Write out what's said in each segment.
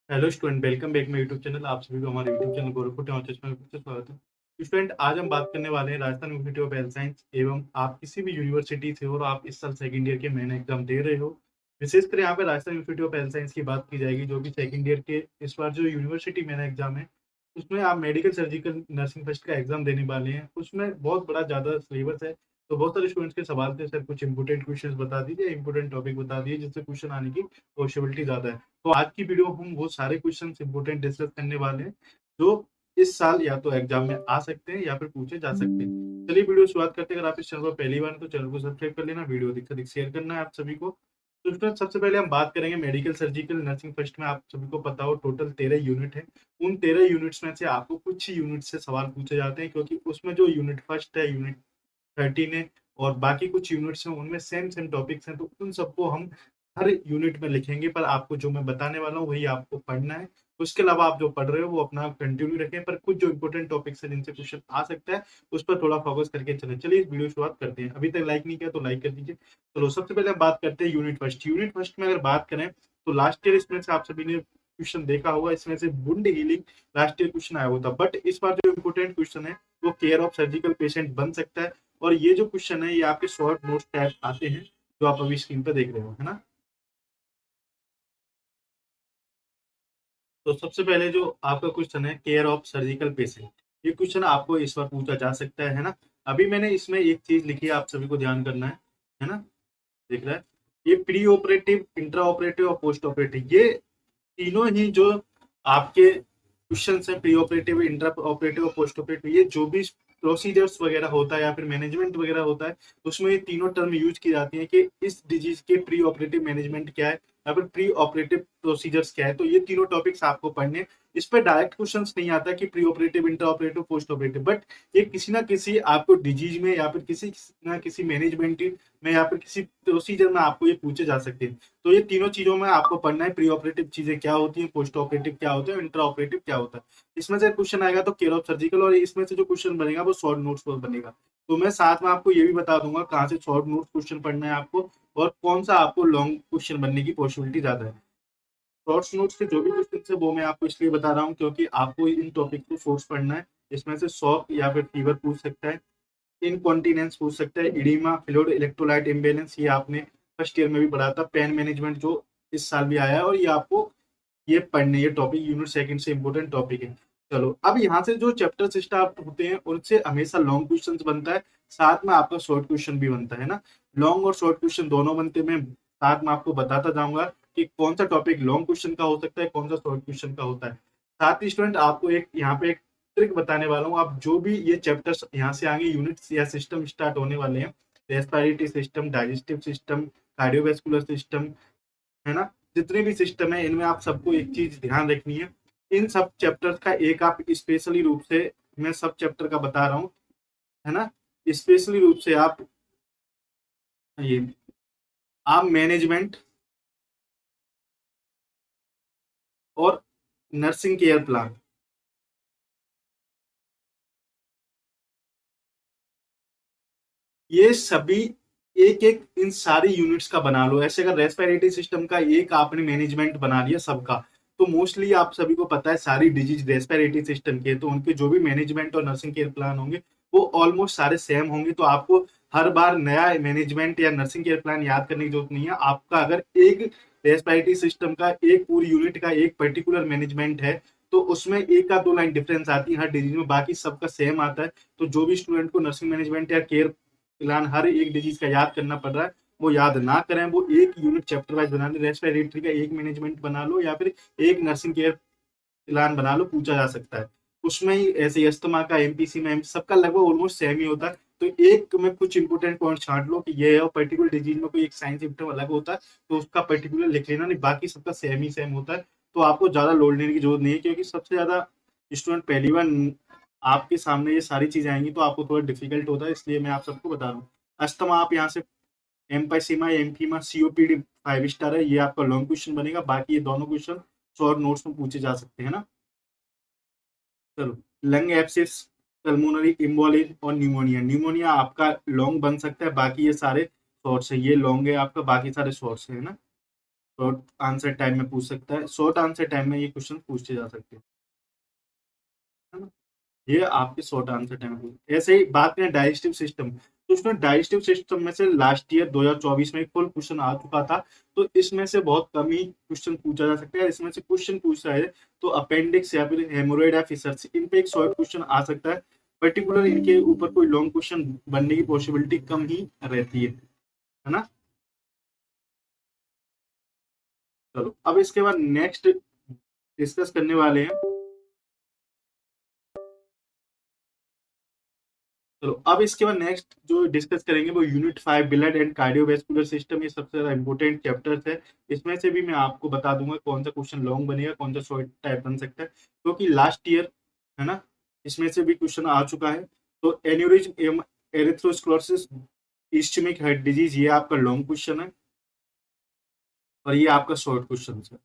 Hello student, welcome back my YouTube channel. आप सभी को हमारे यूट्यूब चैनल गोरखपुर टेक्नोलॉजी में फिर से स्वागत है। स्टूडेंट, आज हम बात करने वाले हैं Rajasthan university of health science एवं आप किसी भी यूनिवर्सिटी से हो और आप इस साल सेकंड ईयर के मेन एग्जाम दे रहे हो। विशेषकर यहाँ पे Rajasthan university of health science की बात की जाएगी, जो भी सेकंड ईयर के इस बार जो यूनिवर्सिटी मेन एग्जाम है, उसमें आप मेडिकल सर्जिकल नर्सिंग फर्स्ट का एग्जाम देने वाले हैं। उसमें बहुत बड़ा ज़्यादा सिलेबस है, तो बहुत सारे स्टूडेंट्स के सवाल थे, सर कुछ इंपोर्टेंट क्वेश्चंस बता दीजिए, इंपोर्टेंट टॉपिक बता दीजिए जिससे क्वेश्चन आने की पॉसिबिलिटी ज़्यादा है। तो आज की वीडियो हम वो सारे क्वेश्चंस इंपोर्टेंट डिस्कस करने वाले हैं जो इस साल या तो एग्जाम में आ सकते हैं या फिर पूछे जा सकते हैं। चलिए वीडियो शुरुआत करते हैं। अगर आप इस चैनल पर पहली बार हैं तो चैनल को सब्सक्राइब कर लेना, वीडियो अधिक से अधिक शेयर करना है आप सभी को। तो स्टूडेंट, सबसे पहले हम बात करेंगे मेडिकल सर्जिकल नर्सिंग फर्स्ट में। आप सभी को पता हो टोटल 13 यूनिट है। उन 13 यूनिट्स में से आपको कुछ ही यूनिट से सवाल पूछे जाते हैं, क्योंकि उसमें जो यूनिट फर्स्ट है, यूनिट 13 है और बाकी कुछ यूनिट्स हैं, उनमें सेम सेम टॉपिक्स हैं, तो उन सबको हम हर यूनिट में लिखेंगे, पर आपको जो मैं बताने वाला हूँ वही आपको पढ़ना है। उसके अलावा आप जो पढ़ रहे हो वो अपना कंटिन्यू रखें, पर कुछ जो इंपॉर्टेंट टॉपिक्स हैं जिनसे क्वेश्चन आ सकता है उस पर थोड़ा फोकस करके चलें। चलिए वीडियो शुरुआत करते हैं। अभी तक लाइक नहीं किया तो लाइक कर दीजिए। चलो सबसे पहले हम बात करते हैं यूनिट फर्स्ट। यूनिट फर्स्ट में अगर बात करें तो लास्ट ईयर इसमें से आप सभी ने क्वेश्चन देखा होगा, इसमें से wound healing last year question आया हुआ था, बट इस बार जो इंपॉर्टेंट क्वेश्चन है वो केयर ऑफ सर्जिकल पेशेंट बन सकता है। और ये जो क्वेश्चन है ये आपके शॉर्ट नोट्स टाइप आते हैं, जो आप अभी स्क्रीन पर देख रहे हो, है ना। तो सबसे पहले जो आपका क्वेश्चन है केयर ऑफ सर्जिकल पेशेंट, ये क्वेश्चन आपको इस बार पूछा जा सकता है ना। अभी मैंने इसमें एक चीज लिखी है, आप सभी को ध्यान करना है ना। देख रहा है, ये प्री ऑपरेटिव, इंट्रा ऑपरेटिव और पोस्ट ऑपरेटिव, ये तीनों ही जो आपके क्वेश्चन है, प्री ऑपरेटिव, इंट्रा ऑपरेटिव और पोस्ट ऑपरेटिव, ये जो भी प्रोसीजर्स वगैरह होता है या फिर मैनेजमेंट वगैरह होता है, उसमें ये तीनों टर्म यूज की जाती है कि इस डिजीज के प्री ऑपरेटिव मैनेजमेंट क्या है या फिर प्री ऑपरेटिव प्रोसीजर्स क्या है। तो ये तीनों टॉपिक्स आपको पढ़ने। इस पर डायरेक्ट क्वेश्चन नहीं आता कि pre operative, intra operative, post operative, but ये किसी ना किसी आपको डिजीज में या फिर किसी ना किसी मैनेजमेंट में या फिर किसी प्रोसीजर में आपको ये पूछे जा सकते हैं। तो ये तीनों चीजों में आपको पढ़ना है, प्री ऑपरेटिव चीजें क्या होती है, पोस्ट ऑपरेटिव क्या होता है, इंट्रा ऑपरेटिव क्या होता है। इसमें से क्वेश्चन आएगा तो केयर ऑफ सर्जिकल, और इसमें से जो क्वेश्चन बनेगा वो शॉर्ट नोट्स पर बनेगा। तो मैं साथ में आपको ये भी बता दूंगा कहाँ से शॉर्ट नोट्स क्वेश्चन पढ़ना है आपको और कौन सा आपको लॉन्ग क्वेश्चन बनने की पॉसिबिलिटी ज्यादा है। शॉर्ट नोट्स के जो भी क्वेश्चन है वो मैं आपको इसलिए बता रहा हूँ क्योंकि आपको इन टॉपिक को फोर्स पढ़ना है। इसमें से शॉक या फिर फीवर पूछ सकता है, इनकॉन्टिनेंस पूछ सकता है, इडीमा, फ्लूइड इलेक्ट्रोलाइट इम्बैलेंस, ये आपने फर्स्ट ईयर में भी पढ़ा था, पेन मैनेजमेंट जो इस साल भी आया है, और ये आपको ये पढ़ने, ये टॉपिक यूनिट सेकंड से इंपॉर्टेंट टॉपिक है। चलो अब यहाँ से जो चैप्टर स्टार्ट होते हैं उनसे हमेशा लॉन्ग क्वेश्चन बनता है, साथ में आपका शॉर्ट क्वेश्चन भी बनता है ना। लॉन्ग और शॉर्ट क्वेश्चन दोनों बनते हैं। मैं साथ में आपको बताता जाऊंगा कि कौन सा टॉपिक लॉन्ग क्वेश्चन का हो सकता है, कौन सा शॉर्ट क्वेश्चन का होता है। साथ ही स्टूडेंट आपको एक यहाँ पे एक ट्रिक बताने वाला हूँ। आप जो भी ये चैप्टर्स यहाँ से आगे यूनिट्स या सिस्टम स्टार्ट होने वाले हैं, respiratory system, digestive system, cardiovascular system, है ना, जितने भी सिस्टम है इनमें आप सबको एक चीज ध्यान रखनी है। इन सब चैप्टर्स का एक आप स्पेशली रूप से, मैं सब चैप्टर का बता रहा हूँ, है ना, स्पेशली रूप से ये आप मैनेजमेंट और नर्सिंग केयर प्लान, ये सभी एक एक इन सारी यूनिट्स का बना लो। ऐसे अगर रेस्पिरेटरी सिस्टम का एक आपने मैनेजमेंट बना लिया सबका, तो मोस्टली आप सभी को पता है सारी डिजीज रेस्पिरेटरी सिस्टम के, तो उनके जो भी मैनेजमेंट और नर्सिंग केयर प्लान होंगे वो ऑलमोस्ट सारे सेम होंगे। तो आपको हर बार नया मैनेजमेंट या नर्सिंग केयर प्लान याद करने की जरूरत नहीं है। आपका अगर एक रेस्पिरेटरी सिस्टम का एक पूरी यूनिट का एक पर्टिकुलर मैनेजमेंट है तो उसमें एक का दो लाइन डिफरेंस आती है हर डिजीज में, बाकी सबका सेम आता है। तो जो भी स्टूडेंट को नर्सिंग मैनेजमेंट या केयर प्लान हर एक डिजीज का याद करना पड़ रहा है वो याद ना करें, वो एक यूनिट चैप्टर वाइज बना ले। रेस्पिरेटरी का एक मैनेजमेंट बना लो या फिर एक नर्सिंग केयर प्लान बना लो, पूछा जा सकता है। उसमें ही ऐसे अस्थमा का, एमपीसी में सबका लगभग ऑलमोस्ट सेम ही होता है। तो एक में कुछ इंपोर्टेंट पॉइंट छांट लो कि ये है, और पर्टिकुलर डिजीज में कोई एक साइन सिम्टम अलग होता है तो उसका पर्टिकुलर लिख लेना, नहीं बाकी सबका सेम ही सेम होता है। तो आपको ज्यादा लोड लेने की जरूरत नहीं है, क्योंकि सबसे ज्यादा स्टूडेंट पहली बार आपके सामने ये सारी चीजें आएंगी तो आपको थोड़ा डिफिकल्ट होता है, इसलिए मैं आप सबको बता रहा हूँ। अस्थमा आप यहाँ से एम्पाइसीमा, एम्फीमा, सीओपीडी 5 स्टार है, ये आपका लॉन्ग क्वेश्चन बनेगा। बाकी ये दोनों क्वेश्चन शॉर्ट नोट्स में पूछे जा सकते हैं ना। चलो, लंग एब्सिस, पल्मोनरी इम्बोलिज्म और न्यूमोनिया। न्यूमोनिया आपका लॉन्ग बन सकता है, बाकी ये सारे शॉर्ट्स है। ये लॉन्ग है आपका, बाकी सारे शॉर्ट्स है ना। शॉर्ट आंसर टाइम में पूछ सकता है, शॉर्ट आंसर टाइम में ये क्वेश्चन पूछे जा सकते हैं, है ना? ये आपके शॉर्ट आंसर टाइम में। ऐसे ही बात करें डाइजेस्टिव सिस्टम, तो उसमें डाइजेस्टिव सिस्टम में से लास्ट ईयर 2024 में एक फुल क्वेश्चन आ चुका था, तो इसमें से बहुत कम ही क्वेश्चन पूछा जा सकता है। इसमें से क्वेश्चन पूछ रहा है तो अपेंडिक्स या फिर हेमोरॉइड या फिशर्स, इन पे एक शॉर्ट क्वेश्चन आ सकता है। पर्टिकुलर इनके ऊपर कोई लॉन्ग क्वेश्चन बनने की पॉसिबिलिटी कम ही रहती है ना? चलो अब इसके बाद नेक्स्ट डिस्कस करने वाले हैं। चलो अब इसके बाद नेक्स्ट जो डिस्कस करेंगे वो unit 5 blood and cardiovascular system. ये सबसे ज्यादा इंपॉर्टेंट चैप्टर्स है। इसमें से भी मैं आपको बता दूंगा कौन सा क्वेश्चन लॉन्ग बनेगा, कौन सा शॉर्ट टाइप बन सकता है, क्योंकि लास्ट ईयर, है ना, इसमें से भी क्वेश्चन आ चुका है। तो एन्यूरिज्म, एरिथ्रोस्क्लेरोसिस, इस्चेमिक हार्ट डिजीज, ये आपका लॉन्ग क्वेश्चन है और ये आपका शॉर्ट क्वेश्चन है।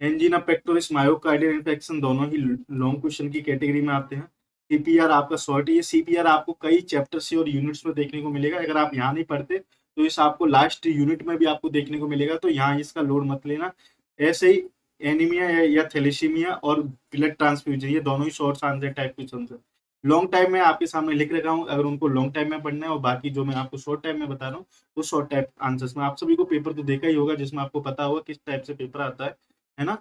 एंजिना पेक्टोरिस, मायोकार्डियल इन्फेक्शन, दोनों ही लॉन्ग क्वेश्चन की कैटेगरी में आते हैं। सीपीआर आपका शॉर्ट है। ये सीपीआर आपको कई चैप्टर से और यूनिट्स में देखने को मिलेगा। अगर आप यहाँ नहीं पढ़ते तो इस आपको लास्ट यूनिट में भी आपको देखने को मिलेगा, तो यहाँ इसका लोड मत लेना। ऐसे ही एनीमिया या थैलेसीमिया और ब्लड ट्रांसफ्यूजन, ये दोनों ही शॉर्ट आंसर टाइप क्वेश्चन है। लॉन्ग टाइम में आपके सामने लिख रखा हूँ, अगर उनको लॉन्ग टाइम में पढ़ना है, और बाकी जो मैं आपको शॉर्ट टाइम में बता रहा हूँ वो शॉर्ट टाइप आंसर्स में। आप सभी को पेपर तो देखा ही होगा जिसमें आपको पता होगा किस टाइप से पेपर आता है ना?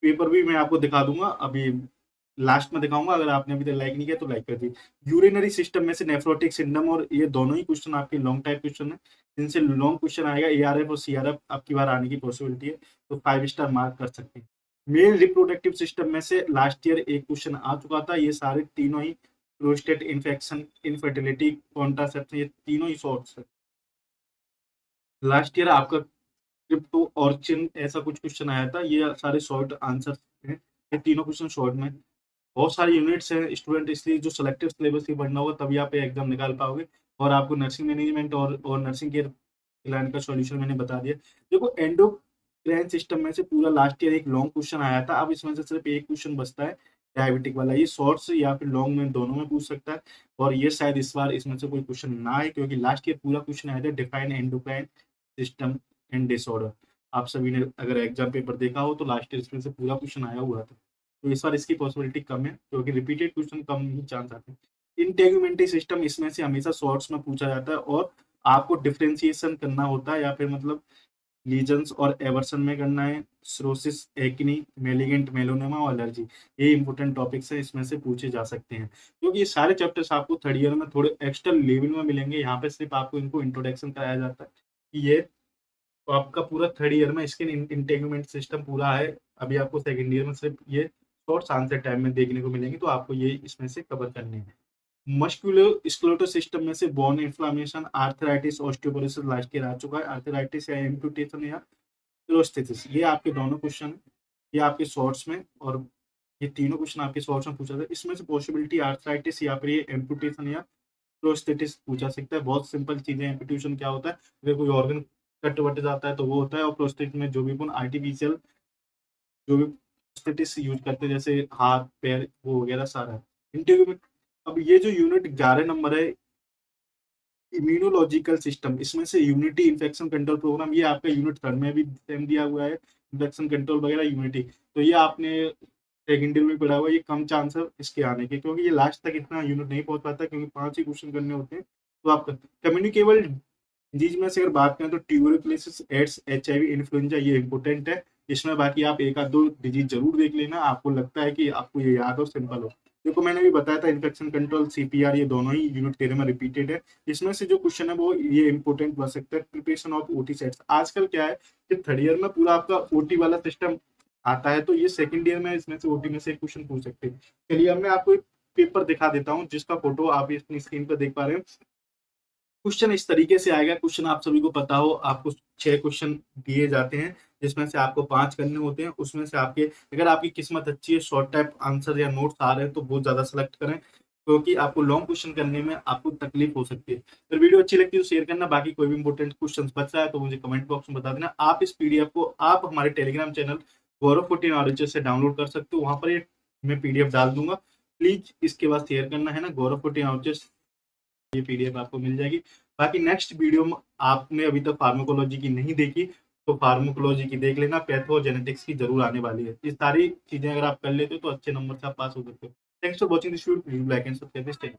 पेपर भी मैं आपको दिखा दूंगा, अभी लास्ट में दिखाऊंगा। अगर आपने अभी तक लाइक नहीं किया तो लाइक कर दीजिए। यूरिनरी सिस्टम में से नेफ्रोटिक सिंड्रोम, और ये दोनों ही क्वेश्चन आपके लॉन्ग टाइप क्वेश्चन है, जिनसे लॉन्ग क्वेश्चन आएगा। एआरएफ और सीआरएफ आपकी बार आने की पॉसिबिलिटी है, तो 5 स्टार मार्क कर सकते हैं। मेल रिप्रोडक्टिव सिस्टम में से लास्ट ईयर एक क्वेश्चन आ चुका था। ये सारे तीनों ही प्रोस्टेट इन्फेक्शन, इनफर्टिलिटी, कॉन्ट्रासेप्शन, ये तीनों ही शॉर्ट्स है। लास्ट ईयर आपका क्रिप्टो ऑर्चिन ऐसा कुछ क्वेश्चन आया था। ये सारे शॉर्ट आंसर हैं, ये तीनों क्वेश्चन शॉर्ट में। बहुत सारे यूनिट्स हैं स्टूडेंट, इसलिए जो सिलेक्टिव सिलेबस ही पढ़ना होगा तभी आप एग्जाम निकाल पाओगे। और आपको नर्सिंग मैनेजमेंट और नर्सिंग केयर प्लान का सॉल्यूशन मैंने बता दिया। देखो एंडोक्राइन सिस्टम में से पूरा लास्ट ईयर एक लॉन्ग क्वेश्चन आया था, अब इसमें से सिर्फ एक क्वेश्चन बचता है डायबिटिक वाला। ये शॉर्ट्स या फिर लॉन्ग में दोनों में पूछ सकता है, और ये शायद इस बार इसमें से कोई क्वेश्चन ना आए, क्योंकि लास्ट ईयर पूरा क्वेश्चन आया था define endocrine system and disorder. आप सभी ने अगर एग्जाम पेपर देखा हो तो लास्ट ईयर इसमें से पूरा क्वेश्चन आया हुआ था, तो इस बार इसकी पॉसिबिलिटी कम है, क्योंकि रिपीटेड क्वेश्चन कम ही चांस आते हैं। इंटेग्यूमेंटी सिस्टम, इसमें से हमेशा शॉर्ट्स में पूछा जाता है, और आपको डिफरेंशिएशन करना होता है, या फिर मतलब लीजन्स और एवर्सन में करना है। सिरोसिस, एक्नी, मेलिगेंट मेलोनेमा और एलर्जी, ये इंपॉर्टेंट टॉपिक्स है, इसमें से पूछे जा सकते हैं, क्योंकि ये सारे चैप्टर्स आपको थर्ड ईयर में थोड़े एक्स्ट्रा लेवल में मिलेंगे। यहाँ पे सिर्फ आपको इनको इंट्रोडक्शन कराया जाता है कि ये, तो आपका पूरा थर्ड ईयर में स्किन इंटेगमेंट सिस्टम पूरा है। अभी आपको सेकंड ईयर में सिर्फ ये शॉर्ट आंसर टाइम में देखने को मिलेंगे, तो आपको ये इसमें से कवर करने हैं। मस्कुलर स्क्लेरोटल सिस्टम में से bone inflammation, arthritis, osteoporosis last year आ चुका है। आर्थराइटिस या एम्पुटेशन या प्रोस्थेसिस, ये आपके दोनों क्वेश्चन है, ये आपके शॉर्ट्स में, और ये तीनों क्वेश्चन आपके शॉर्ट्स में पूछा था। इसमें से पॉसिबिलिटी आर्थराइटिस या फिर ये एम्पुटेशन या प्रोस्थेटिस पूछा सकता है। बहुत सिंपल चीजें। एम्पुटेशन क्या होता है? अगर कोई ऑर्गन कट वट जाता है तो वो होता है, और प्रोस्थेटिस में जो भी अपन आर्टिफिशियल जो भी प्रोस्थेटिस यूज करते हैं, जैसे हाथ पैर वो वगैरह सारा है। इंटरव्यू में अब ये जो यूनिट 11 नंबर है, इम्यूनोलॉजिकल सिस्टम, इसमें से यूनिटी इन्फेक्शन कंट्रोल प्रोग्राम, ये आपका यूनिट थर्ड में भी सेम दिया हुआ है, इन्फेक्शन कंट्रोल वगैरह यूनिटी। तो ये आपने सेकेंडरी में पढ़ा हुआ, ये कम चांस है इसके आने के, क्योंकि ये लास्ट तक इतना यूनिट नहीं पहुंच पाता, क्योंकि 5 ही क्वेश्चन करने होते हैं। तो आपका कम्युनिकेबल डिजीज में से अगर बात करें तो ट्यूबरकुलोसिस, एड्स, एचआईवी, इन्फ्लुएंजा, ये इंपॉर्टेंट है। इसमें बाकी आप एक आध दो डिजीज जरूर देख लेना, आपको लगता है कि आपको ये याद हो, सिंपल हो। देखो मैंने भी बताया था इन्फेक्शन कंट्रोल, सीपीआर, ये दोनों ही यूनिट 13 में रिपीटेड है। इसमें से जो क्वेश्चन है वो ये इंपॉर्टेंट बन सकता है। प्रिपरेशन ऑफ ओटी सेट्स, आजकल क्या है कि थर्ड ईयर में पूरा आपका ओटी वाला सिस्टम आता है, तो ये सेकंड ईयर में इसमें से ओटी में से क्वेश्चन पूछ सकते हैं। चलिए अब मैं आपको एक पेपर दिखा देता हूँ, जिसका फोटो आप अपनी स्क्रीन पर देख पा रहे हैं। क्वेश्चन इस तरीके से आएगा। क्वेश्चन आप सभी को पता हो, आपको 6 क्वेश्चन दिए जाते हैं, जिसमें से आपको 5 करने होते हैं। उसमें से आपके, अगर आपकी किस्मत अच्छी है, शॉर्ट टाइप आंसर या नोट्स आ रहे हैं, तो बहुत ज्यादा सेलेक्ट करें, क्योंकि आपको लॉन्ग क्वेश्चन करने में आपको तकलीफ हो सकती है। फिर वीडियो अच्छी लगती है तो शेयर करना। बाकी कोई भी इंपॉर्टेंट क्वेश्चन बच रहा है तो मुझे कमेंट बॉक्स में बता देना। आप इस पीडीएफ को आप हमारे टेलीग्राम चैनल गौरव 14 आरएचएस से डाउनलोड कर सकते हो, वहां पर ये मैं पीडीएफ डाल दूंगा। प्लीज इसके बाद शेयर करना है ना, गौरव 14 आरएचएस, ये पीडीएफ आपको मिल जाएगी। बाकी नेक्स्ट वीडियो में आपने अभी तक फार्माकोलॉजी की नहीं देखी, तो फार्माकोलॉजी की देख लेना, पैथोजेनेटिक्स की जरूर आने वाली है। ये सारी चीजें अगर आप कर लेते हो तो अच्छे नंबर से आप पास हो सकते हो। Thanks for watching this video, like and subscribe.